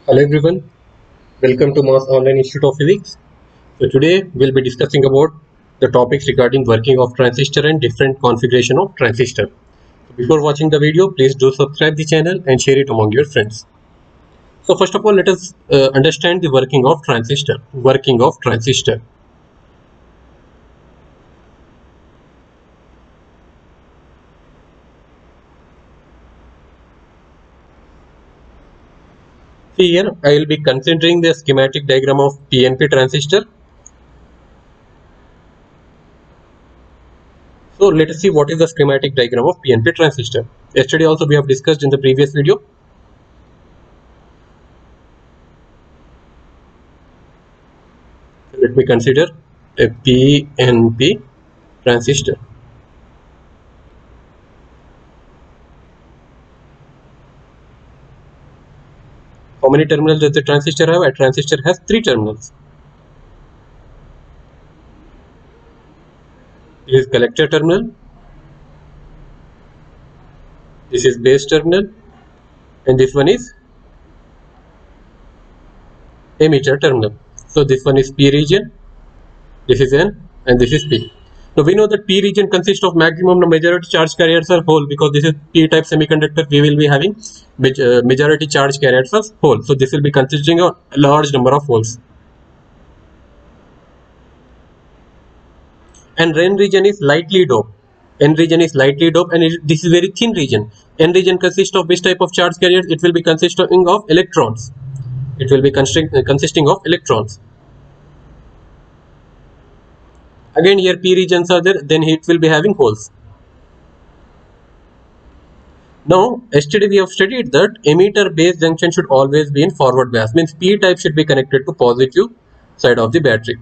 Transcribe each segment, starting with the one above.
Hello everyone, welcome to Mass Online Institute of Physics. So today we'll be discussing about the topics regarding working of transistor and different configuration of transistor. So before watching the video, please do subscribe the channel and share it among your friends. So first of all, let us understand the working of transistor. Working of transistor. See here, I will be considering the schematic diagram of PNP transistor. So let us see what is the schematic diagram of PNP transistor. Yesterday also we have discussed in the previous video. Let me consider a PNP transistor. How many terminals does the transistor have? A transistor has 3 terminals. This is collector terminal, this is base terminal, and this one is emitter terminal. So this one is P region, this is N, and this is P. Now we know that P region consists of maximum majority charge carriers are whole, because this is P-type semiconductor. We will be having majority charge carriers as whole. So this will be consisting of a large number of holes. And N region is lightly doped. N region is lightly doped, and this is very thin region. N region consists of which type of charge carriers? It will be consisting of electrons. It will be consisting of electrons. Again here P regions are there, then it will be having holes. Now yesterday we have studied that emitter base junction should always be in forward bias, means P type should be connected to positive side of the battery,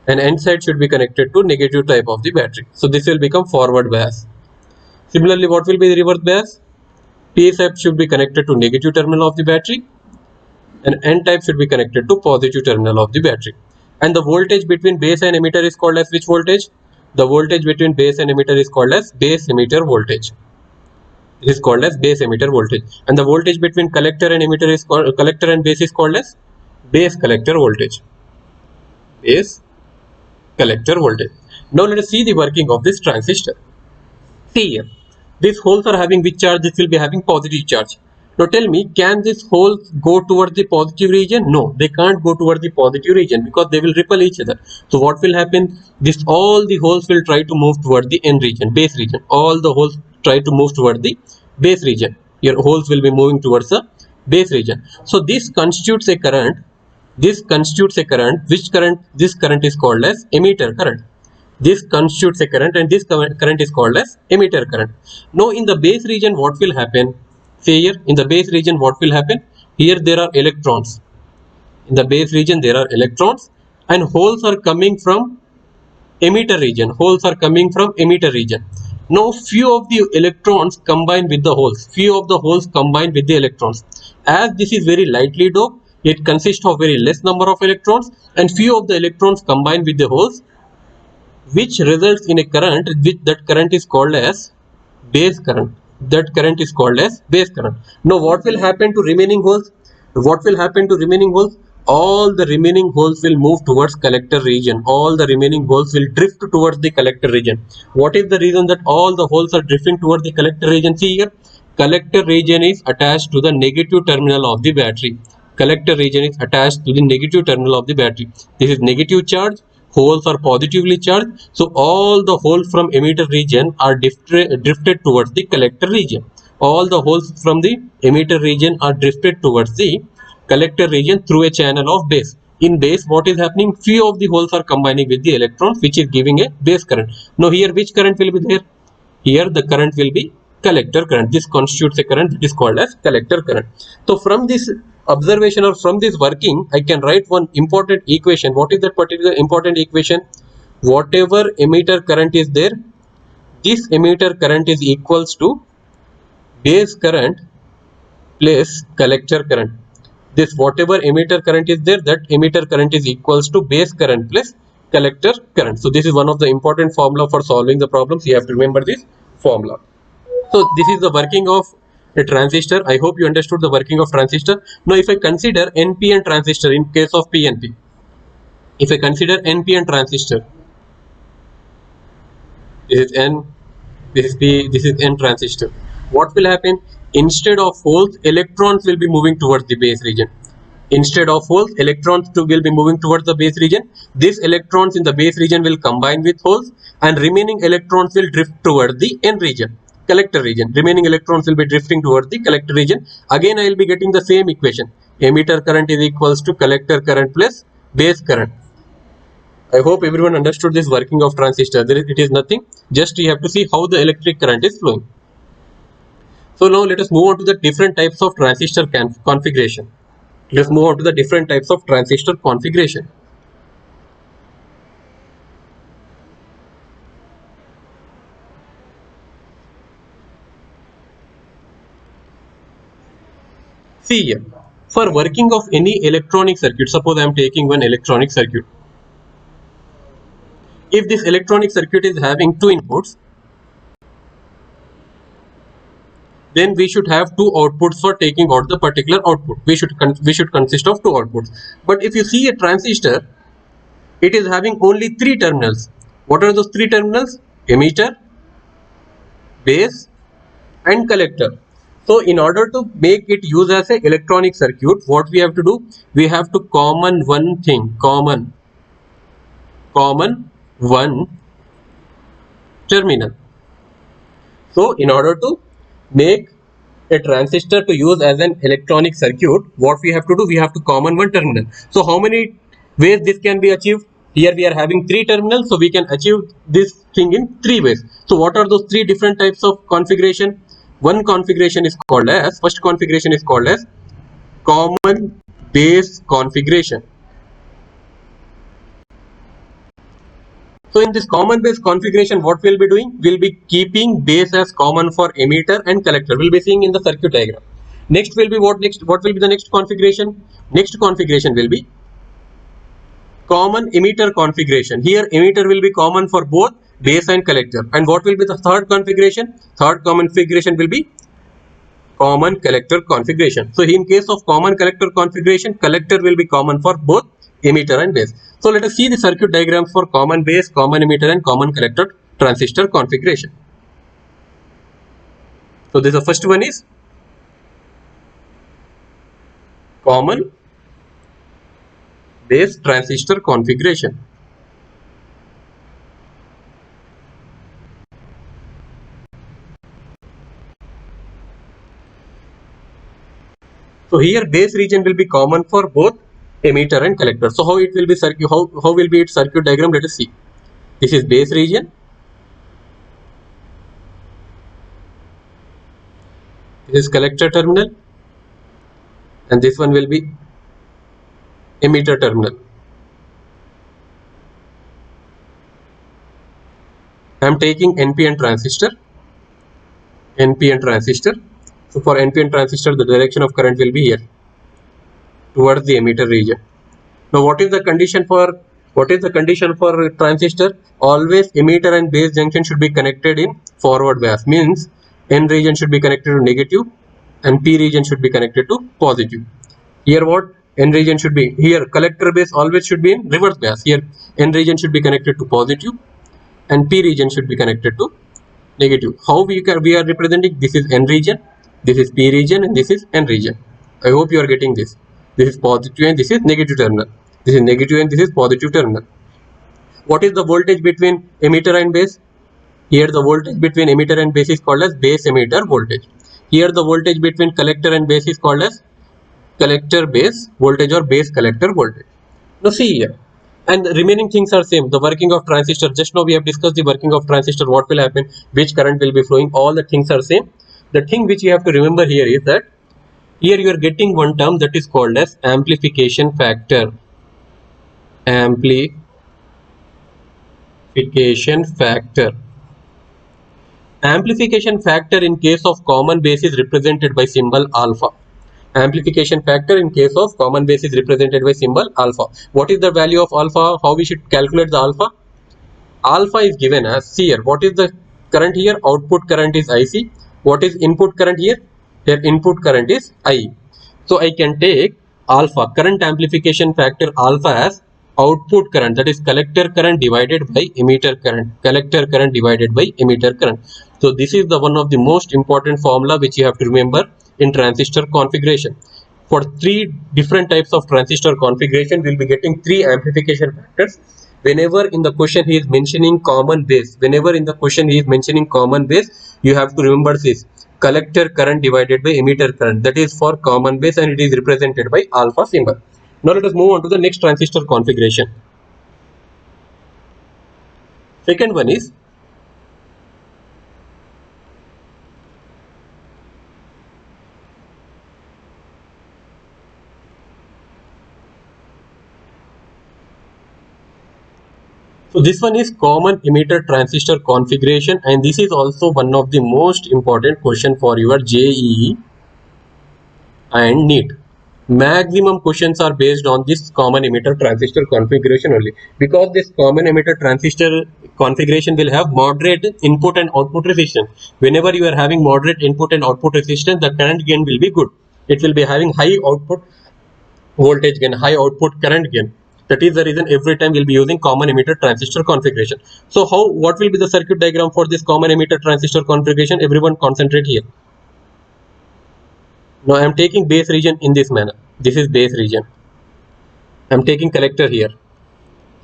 and N side should be connected to negative type of the battery. So this will become forward bias. Similarly, what will be the reverse bias? P type should be connected to negative terminal of the battery, and N type should be connected to positive terminal of the battery. And the voltage between base and emitter is called as which voltage? The voltage between base and emitter is called as base emitter voltage. It is called as base emitter voltage. And the voltage between collector and emitter is called collector and base is called as base collector voltage. Base collector voltage. Now let us see the working of this transistor. See here, these holes are having which charge? This will be having positive charge. Now tell me, can these holes go towards the positive region? No, they can't go towards the positive region, because they will repel each other. So what will happen? All the holes will try to move towards the N region, base region. All the holes try to move towards the base region. Your holes will be moving towards the base region. So this constitutes a current. This constitutes a current. Which current? This current is called as emitter current. This constitutes a current, and this current is called as emitter current. Now in the base region what will happen? Say here, in the base region what will happen? Here there are electrons. In the base region there are electrons, and holes are coming from emitter region. Holes are coming from emitter region. Now few of the electrons combine with the holes. Few of the holes combine with the electrons. As this is very lightly doped, it consists of very less number of electrons, and few of the electrons combine with the holes, which results in a current, which that current is called as base current. That current is called as base current. Now what will happen to remaining holes? What will happen to remaining holes? All the remaining holes will move towards collector region. All the remaining holes will drift towards the collector region. What is the reason that all the holes are drifting towards the collector region? See here, collector region is attached to the negative terminal of the battery. Collector region is attached to the negative terminal of the battery. This is negative charge. Holes are positively charged, so all the holes from emitter region are drifted towards the collector region. All the holes from the emitter region are drifted towards the collector region through a channel of base. In base, what is happening? Few of the holes are combining with the electrons, which is giving a base current. Now here which current will be there? Here the current will be collector current. This constitutes a current that is called as collector current. So from this observation, or from this working, I can write one important equation. What is that particular important equation? Whatever emitter current is there, this emitter current is equals to base current plus collector current. This whatever emitter current is there, that emitter current is equals to base current plus collector current. So this is one of the important formula for solving the problems. You have to remember this formula. So this is the working of a transistor. I hope you understood the working of transistor. Now if I consider NPN transistor in case of PNP, if I consider NPN transistor, this is N, this is P, this is N transistor. What will happen? Instead of holes, electrons will be moving towards the base region. Instead of holes, electrons will be moving towards the base region. These electrons in the base region will combine with holes, and remaining electrons will drift towards the N region, collector region. Remaining electrons will be drifting towards the collector region. Again, I will be getting the same equation. Emitter current is equals to collector current plus base current. I hope everyone understood this working of transistor. It is nothing. Just you have to see how the electric current is flowing. So now let us move on to the different types of transistor configuration. Let's move on to the different types of transistor configuration. See here, for working of any electronic circuit, suppose I am taking one electronic circuit. If this electronic circuit is having two inputs, then we should have two outputs for taking out the particular output. We should consist of two outputs. But if you see a transistor, it is having only three terminals. What are those three terminals? Emitter, base, and collector. So in order to make it use as an electronic circuit, what we have to do? We have to common one thing, common one terminal. So in order to make a transistor to use as an electronic circuit, what we have to do? We have to common one terminal. So how many ways this can be achieved? Here we are having three terminals, so we can achieve this thing in three ways. So what are those three different types of configuration? One configuration is called as, first configuration is called as common base configuration. So in this common base configuration, what we'll be doing? We'll be keeping base as common for emitter and collector. We'll be seeing in the circuit diagram. Next will be what next? What will be the next configuration? Next configuration will be common emitter configuration. Here emitter will be common for both base and collector. And what will be the third configuration? Third common configuration will be common collector configuration. So in case of common collector configuration, collector will be common for both emitter and base. So let us see the circuit diagrams for common base, common emitter, and common collector transistor configuration. So this the first one is common base transistor configuration. So here base region will be common for both emitter and collector. So how it will be circuit? How will be its circuit diagram? Let us see. This is base region. This is collector terminal, and this one will be emitter terminal. I am taking NPN transistor. NPN transistor. So for NPN transistor, the direction of current will be here towards the emitter region. Now what is the condition for transistor? Always emitter and base junction should be connected in forward bias. Means N region should be connected to negative and P region should be connected to positive. Here what? N region should be here. Collector base always should be in reverse bias. Here N region should be connected to positive and P region should be connected to negative. How we are representing? This is N region, this is P region, and this is N region. I hope you are getting this. This is positive and this is negative terminal. This is negative and this is positive terminal. What is the voltage between emitter and base? Here the voltage between emitter and base is called as base emitter voltage. Here the voltage between collector and base is called as collector base voltage or base collector voltage. Now see here. And the remaining things are same. The working of transistor. Just now we have discussed the working of transistor. What will happen? Which current will be flowing? All the things are same. The thing which you have to remember here is that here you are getting one term that is called as amplification factor. Amplification factor. Amplification factor in case of common base is represented by symbol alpha. Amplification factor in case of common base is represented by symbol alpha. What is the value of alpha? How we should calculate the alpha? Alpha is given as, see here, what is the current here? Output current is IC. What is input current here? their input current is I. So I can take alpha, current amplification factor alpha, as output current, that is collector current divided by emitter current, collector current divided by emitter current. So this is the one of the most important formula which you have to remember in transistor configuration. For three different types of transistor configuration, we will be getting three amplification factors. Whenever in the question he is mentioning common base, you have to remember this: collector current divided by emitter current, that is for common base, and it is represented by alpha symbol. Now let us move on to the next transistor configuration. Second one is so this one is common emitter transistor configuration, and this is also one of the most important question for your JEE and NEET. Maximum questions are based on this common emitter transistor configuration only, because this common emitter transistor configuration will have moderate input and output resistance. Whenever you are having moderate input and output resistance, the current gain will be good. It will be having high output voltage gain, high output current gain. That is the reason every time we'll be using common emitter transistor configuration. So what will be the circuit diagram for this common emitter transistor configuration? Everyone concentrate here. Now I am taking base region in this manner. This is base region. I am taking collector here.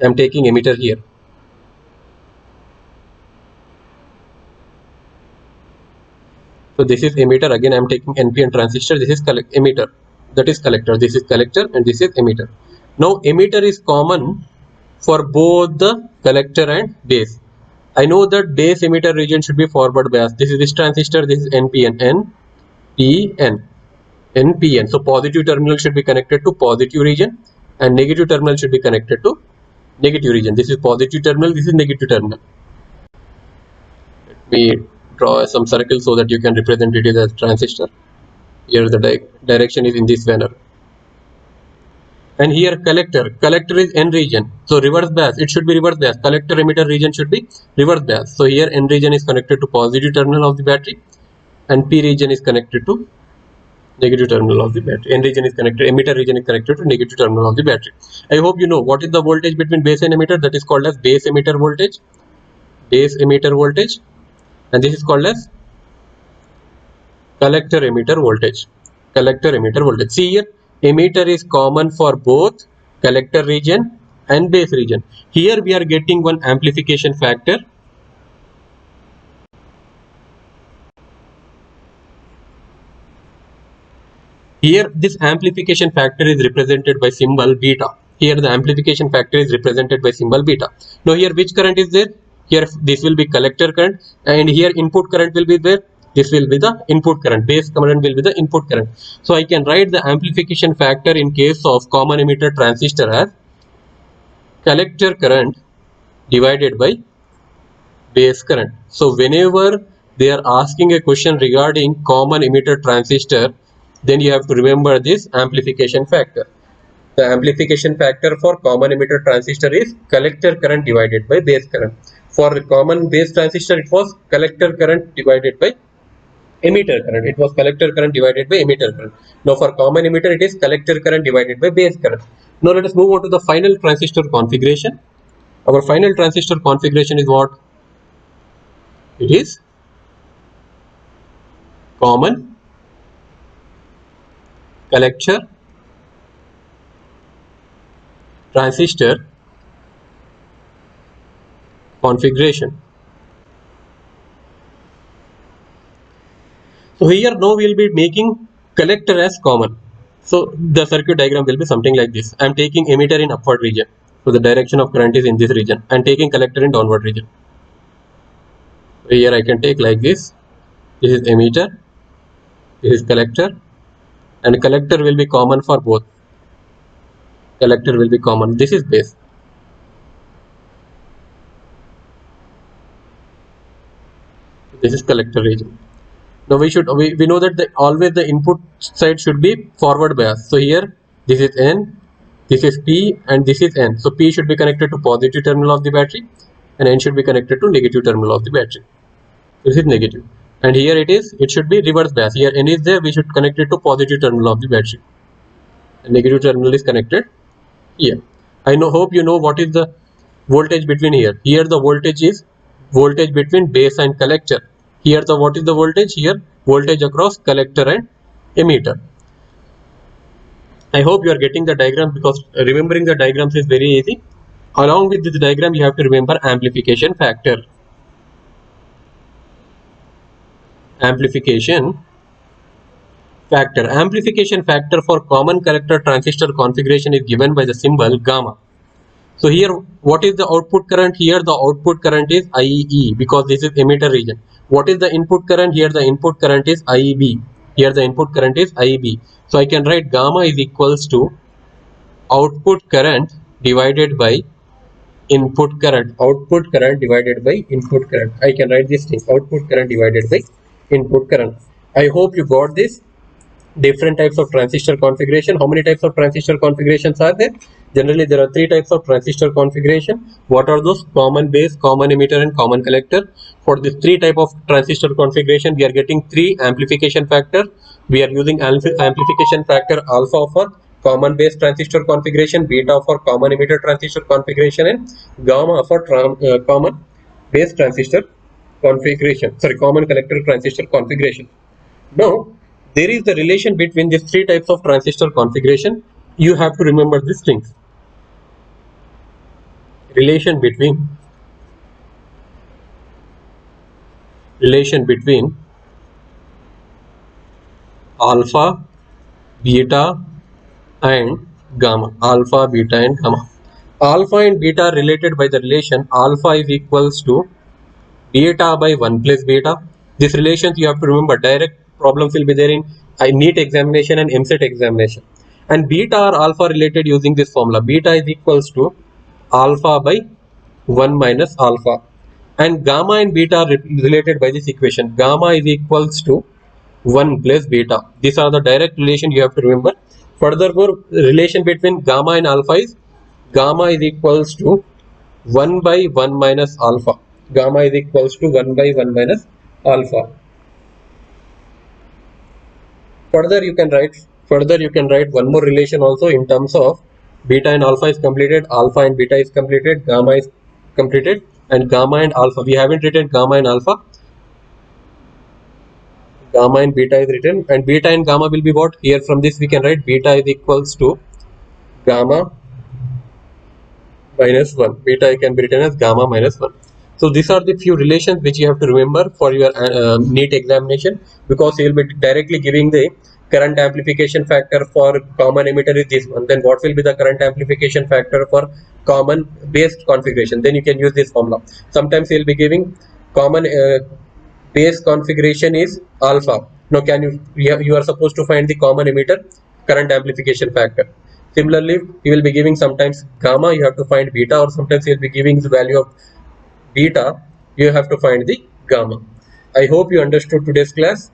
I am taking emitter here. So this is emitter. Again I am taking NPN transistor. This is emitter. That is collector. This is collector and this is emitter. Now emitter is common for both the collector and base. I know that base emitter region should be forward bias. This is this transistor. This is NPN. NPN. So positive terminal should be connected to positive region and negative terminal should be connected to negative region. This is positive terminal. This is negative terminal. Let me draw some circle so that you can represent it as a transistor. Here the direction is in this manner. And here collector is N region, so reverse bias, it should be reverse bias. Collector emitter region should be reverse bias. So here N region is connected to positive terminal of the battery and P region is connected to negative terminal of the battery. N region is connected, emitter region is connected to negative terminal of the battery. I hope you know what is the voltage between base and emitter. That is called as base emitter voltage, and this is called as collector emitter voltage. See here, emitter is common for both collector region and base region. Here we are getting one amplification factor. Here this amplification factor is represented by symbol beta. Here the amplification factor is represented by symbol beta. Now here which current is there? Here this will be collector current, and here input current will be there. This will be the input current, base current will be the input current. So I can write the amplification factor in case of common emitter transistor as collector current divided by base current. So whenever they are asking a question regarding common emitter transistor, then you have to remember this amplification factor. The amplification factor for common emitter transistor is collector current divided by base current. For the common base transistor, it was collector current divided by emitter current. It was collector current divided by emitter current. Now for common emitter, it is collector current divided by base current. Now let us move on to the final transistor configuration. Our final transistor configuration is what? It is common collector transistor configuration. So here now we will be making collector as common. So the circuit diagram will be something like this. I am taking emitter in upward region. So the direction of current is in this region. I am taking collector in downward region. So here I can take like this. This is emitter. This is collector. And collector will be common for both. Collector will be common. This is base. This is collector region. Now we know that always the input side should be forward bias. So here this is N, this is P, and this is N. So P should be connected to positive terminal of the battery and N should be connected to negative terminal of the battery. This is negative. and here it should be reverse bias. Here N is there, we should connect it to positive terminal of the battery, and negative terminal is connected here. I hope you know what is the voltage between here. Here the voltage is voltage between base and collector. Here what is the voltage? Here voltage across collector and emitter. I hope you are getting the diagram, because remembering the diagrams is very easy. Along with this diagram, you have to remember amplification factor. Amplification factor. Amplification factor for common collector transistor configuration is given by the symbol gamma. So here, what is the output current? Here the output current is IE, because this is emitter region. What is the input current? Here the input current is IB. Here the input current is IB. So I can write gamma is equals to output current divided by input current. Output current divided by input current. I can write this thing, output current divided by input current. I hope you got this. Different types of transistor configuration. How many types of transistor configurations are there? Generally there are 3 types of transistor configuration. What are those? Common base, common emitter, and common collector. For these 3 type of transistor configuration, we are getting 3 amplification factor. We are using amplification factor alpha for common base transistor configuration, beta for common emitter transistor configuration, and gamma for common base transistor configuration. Sorry, common collector transistor configuration. Now, there is the relation between these 3 types of transistor configuration. You have to remember these things. Relation between alpha, beta, and gamma. Alpha, beta, and gamma. Alpha and beta are related by the relation alpha is equals to beta by 1 plus beta. These relations you have to remember. Direct problems will be there in NEET examination and EAMCET examination. And beta or alpha related using this formula. Beta is equals to alpha by 1 minus alpha. And gamma and beta are related by this equation. Gamma is equals to 1 plus beta. These are the direct relation you have to remember. Furthermore, relation between gamma and alpha is gamma is equals to 1 by 1 minus alpha. Gamma is equals to 1 by 1 minus alpha. Further you can write one more relation also in terms of beta and alpha is completed, alpha and beta is completed, gamma is completed, and gamma and alpha. We haven't written gamma and alpha. Gamma and beta is written, and beta and gamma will be what? Here from this we can write beta is equals to gamma minus 1. Beta can be written as gamma minus 1. So these are the few relations which you have to remember for your NEET examination, because you will be directly giving the current amplification factor for common emitter is this one. Then what will be the current amplification factor for common base configuration? Then you can use this formula. Sometimes you will be giving common base configuration is alpha. Now you are supposed to find the common emitter current amplification factor. Similarly, you will be giving sometimes gamma, you have to find beta, or sometimes you will be giving the value of beta, you have to find the gamma. I hope you understood today's class.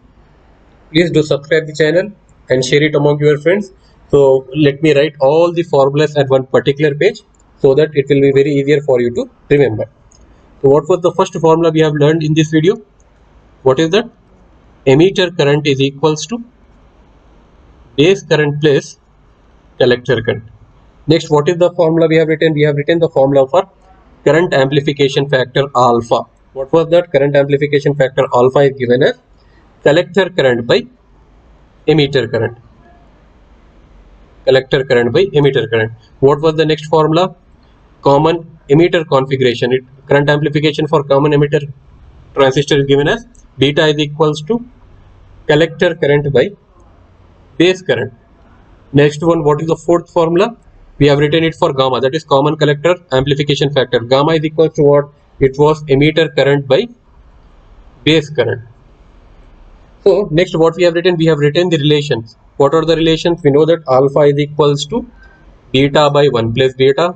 Please do subscribe the channel and share it among your friends. So let me write all the formulas at one particular page so that it will be very easier for you to remember. So what was the first formula we have learned in this video? What is that? Emitter current is equals to base current plus collector current. Next, what is the formula we have written? We have written the formula for current amplification factor alpha. What was that? Current amplification factor alpha is given as collector current by emitter current. Collector current by emitter current. What was the next formula? Common emitter configuration. Current amplification for common emitter transistor is given as beta is equals to collector current by base current. Next one, what is the fourth formula? We have written it for gamma, that is common collector amplification factor. Gamma is equal to what? It was emitter current by base current. So next what we have written? We have written the relations. What are the relations? We know that alpha is equals to beta by 1 plus beta.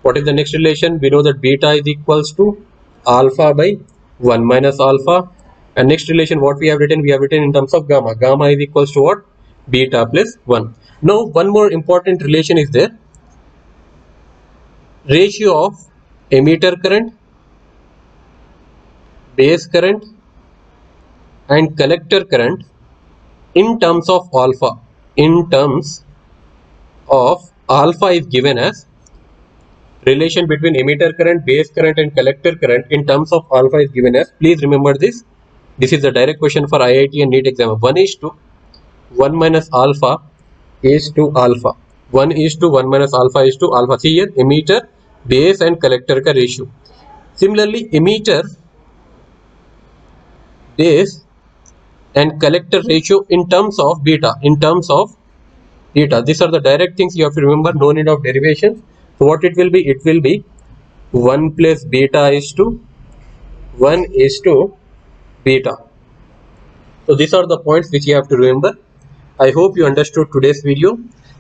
What is the next relation? We know that beta is equals to alpha by 1 minus alpha. And next relation what we have written? We have written in terms of gamma. Gamma is equals to what? Beta plus 1. Now one more important relation is there. Ratio of emitter current, base current, and collector current in terms of alpha. In terms of alpha is given as relation between emitter current, base current and collector current in terms of alpha is given as, please remember this. This is a direct question for IIT and NEET exam. 1 is to 1 minus alpha is to alpha. 1 is to 1 minus alpha is to alpha. See here, emitter, base and collector ka ratio. Similarly, emitter, base and collector ratio in terms of beta. In terms of beta. These are the direct things you have to remember. No need of derivations. So what it will be? It will be 1 plus beta is to 1 is to beta. So these are the points which you have to remember. I hope you understood today's video.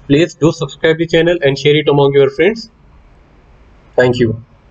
Please do subscribe the channel and share it among your friends. Thank you.